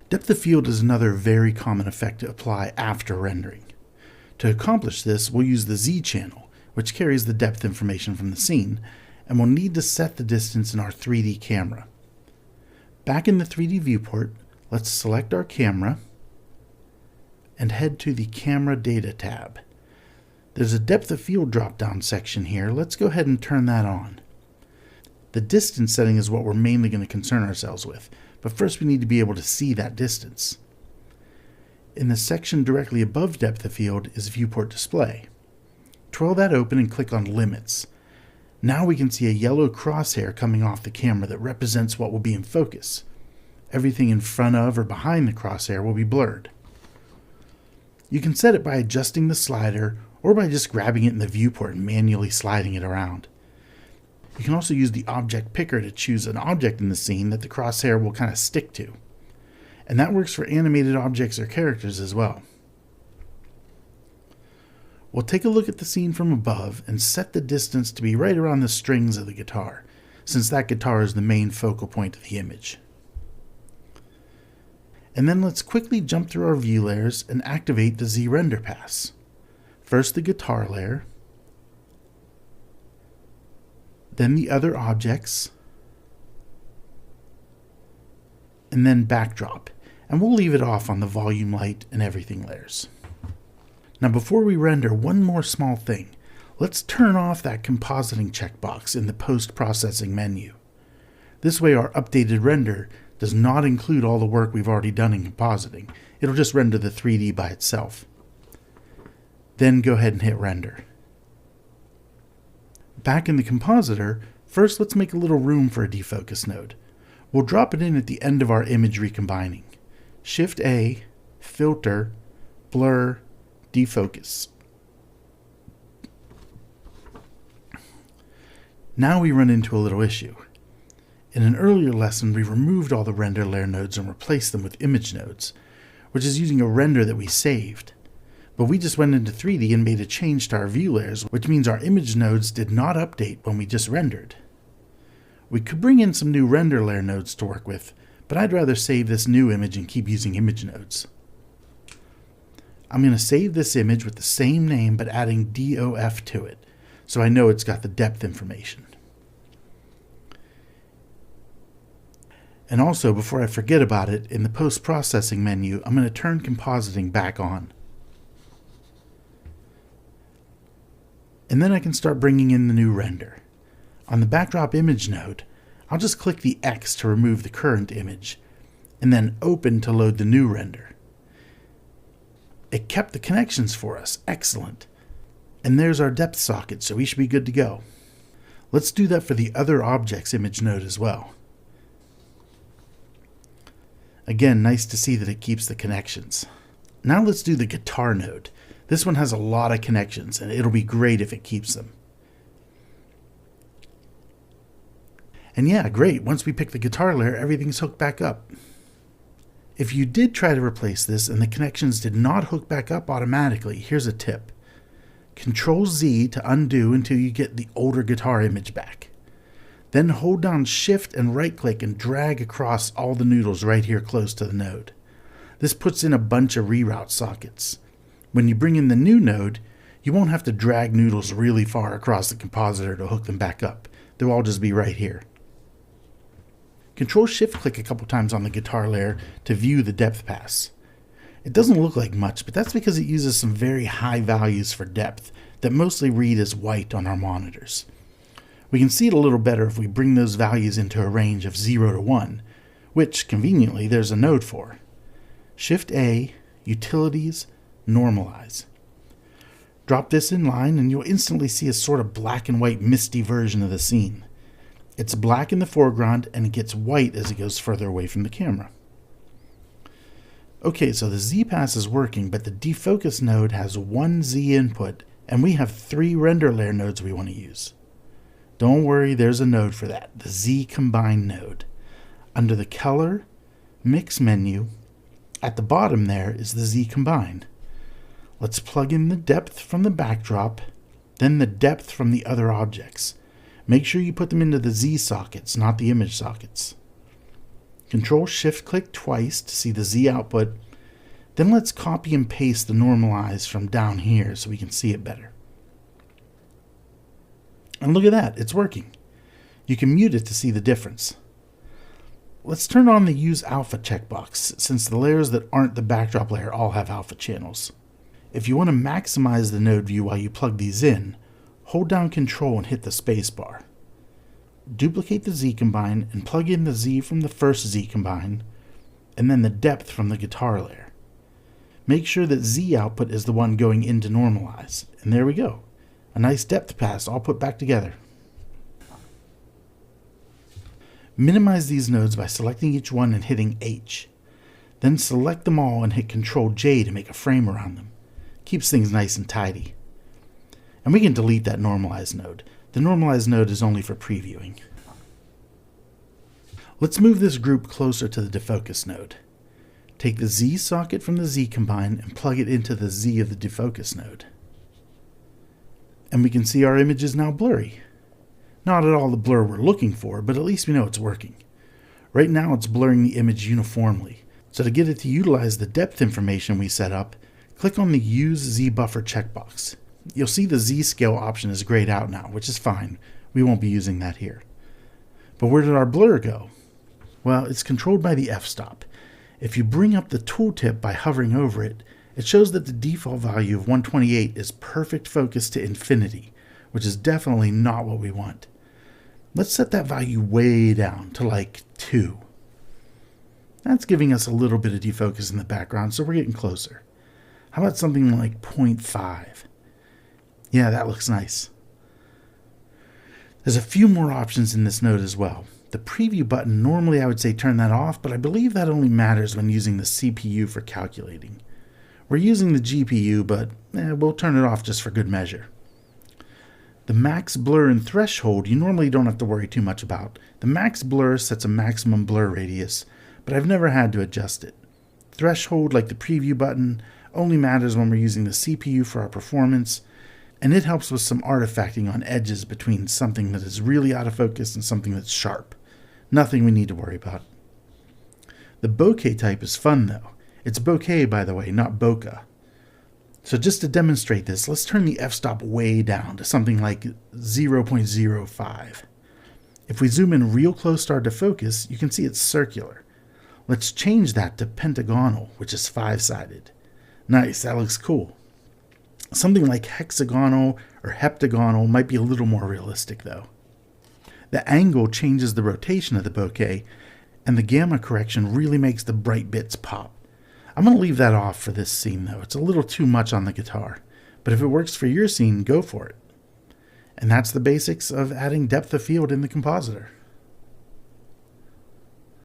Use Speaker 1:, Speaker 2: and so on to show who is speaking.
Speaker 1: Depth of field is another very common effect to apply after rendering. To accomplish this, we'll use the Z channel, which carries the depth information from the scene, and we'll need to set the distance in our 3D camera. Back in the 3D viewport, let's select our camera and head to the Camera Data tab. There's a depth of field drop-down section here. Let's go ahead and turn that on. The distance setting is what we're mainly going to concern ourselves with, but first we need to be able to see that distance. In the section directly above depth of field is viewport display. Twirl that open and click on limits. Now we can see a yellow crosshair coming off the camera that represents what will be in focus. Everything in front of or behind the crosshair will be blurred. You can set it by adjusting the slider or by just grabbing it in the viewport and manually sliding it around. You can also use the object picker to choose an object in the scene that the crosshair will kind of stick to. And that works for animated objects or characters as well. We'll take a look at the scene from above and set the distance to be right around the strings of the guitar, since that guitar is the main focal point of the image. And then let's quickly jump through our view layers and activate the Z render pass. First the guitar layer, then the other objects, and then backdrop, and we'll leave it off on the volume light and everything layers. Now before we render, one more small thing. Let's turn off that compositing checkbox in the post-processing menu. This way our updated render does not include all the work we've already done in compositing. It'll just render the 3D by itself. Then go ahead and hit render. Back in the compositor, first let's make a little room for a defocus node. We'll drop it in at the end of our image recombining. Shift A, filter, blur, defocus. Now we run into a little issue. In an earlier lesson, we removed all the render layer nodes and replaced them with image nodes, which is using a render that we saved. But we just went into 3D and made a change to our view layers, which means our image nodes did not update when we just rendered. We could bring in some new render layer nodes to work with, but I'd rather save this new image and keep using image nodes. I'm going to save this image with the same name but adding DOF to it, so I know it's got the depth information. And also, before I forget about it, in the post-processing menu, I'm going to turn compositing back on. And then I can start bringing in the new render. On the backdrop image node, I'll just click the X to remove the current image, and then open to load the new render. It kept the connections for us. Excellent. And there's our depth socket, so we should be good to go. Let's do that for the other objects image node as well. Again, nice to see that it keeps the connections. Now let's do the guitar node. This one has a lot of connections, and it'll be great if it keeps them. And yeah, great. Once we pick the guitar layer, everything's hooked back up. If you did try to replace this and the connections did not hook back up automatically, here's a tip. Control Z to undo until you get the older guitar image back. Then hold down Shift and right click and drag across all the noodles right here close to the node. This puts in a bunch of reroute sockets. When you bring in the new node, you won't have to drag noodles really far across the compositor to hook them back up. They'll all just be right here. Control Shift click a couple times on the guitar layer to view the depth pass. It doesn't look like much, but that's because it uses some very high values for depth that mostly read as white on our monitors. We can see it a little better if we bring those values into a range of 0 to 1, which, conveniently, there's a node for. Shift A, Utilities, Normalize. Drop this in line and you'll instantly see a sort of black and white misty version of the scene. It's black in the foreground and it gets white as it goes further away from the camera. Okay, so the Z pass is working, but the defocus node has one Z input and we have 3 render layer nodes we want to use. Don't worry, there's a node for that, the Z Combine node. Under the Color, Mix menu, at the bottom there is the Z Combine. Let's plug in the depth from the backdrop, then the depth from the other objects. Make sure you put them into the Z sockets, not the image sockets. Control-Shift-click twice to see the Z output. Then let's copy and paste the normalize from down here so we can see it better. And look at that, it's working. You can mute it to see the difference. Let's turn on the Use Alpha checkbox, since the layers that aren't the backdrop layer all have alpha channels. If you want to maximize the node view while you plug these in, hold down Control and hit the spacebar. Duplicate the Z combine and plug in the Z from the first Z combine, and then the depth from the guitar layer. Make sure that Z output is the one going into normalize, and there we go. A nice depth pass all put back together. Minimize these nodes by selecting each one and hitting H. Then select them all and hit Ctrl J to make a frame around them. Keeps things nice and tidy. And we can delete that normalize node. The normalize node is only for previewing. Let's move this group closer to the defocus node. Take the Z socket from the Z combine and plug it into the Z of the defocus node. And we can see our image is now blurry. Not at all the blur we're looking for, but at least we know it's working. Right now it's blurring the image uniformly. So to get it to utilize the depth information we set up, click on the Use Z Buffer checkbox. You'll see the Z scale option is grayed out now, which is fine. We won't be using that here. But where did our blur go? Well, it's controlled by the f-stop. If you bring up the tooltip by hovering over it, it shows that the default value of 128 is perfect focus to infinity, which is definitely not what we want. Let's set that value way down to like 2. That's giving us a little bit of defocus in the background, so we're getting closer. How about something like 0.5? Yeah, that looks nice. There's a few more options in this node as well. The preview button, normally I would say turn that off, but I believe that only matters when using the CPU for calculating. We're using the GPU, but we'll turn it off just for good measure. The max blur and threshold you normally don't have to worry too much about. The max blur sets a maximum blur radius, but I've never had to adjust it. Threshold, like the preview button, only matters when we're using the CPU for our performance, and it helps with some artifacting on edges between something that is really out of focus and something that's sharp. Nothing we need to worry about. The bokeh type is fun though. It's bokeh, by the way, not bokeh. So just to demonstrate this, let's turn the f-stop way down to something like 0.05. If we zoom in real close to our defocus, you can see it's circular. Let's change that to pentagonal, which is 5-sided. Nice, that looks cool. Something like hexagonal or heptagonal might be a little more realistic though. The angle changes the rotation of the bokeh, and the gamma correction really makes the bright bits pop. I'm going to leave that off for this scene though. It's a little too much on the guitar, but if it works for your scene, go for it. And that's the basics of adding depth of field in the compositor.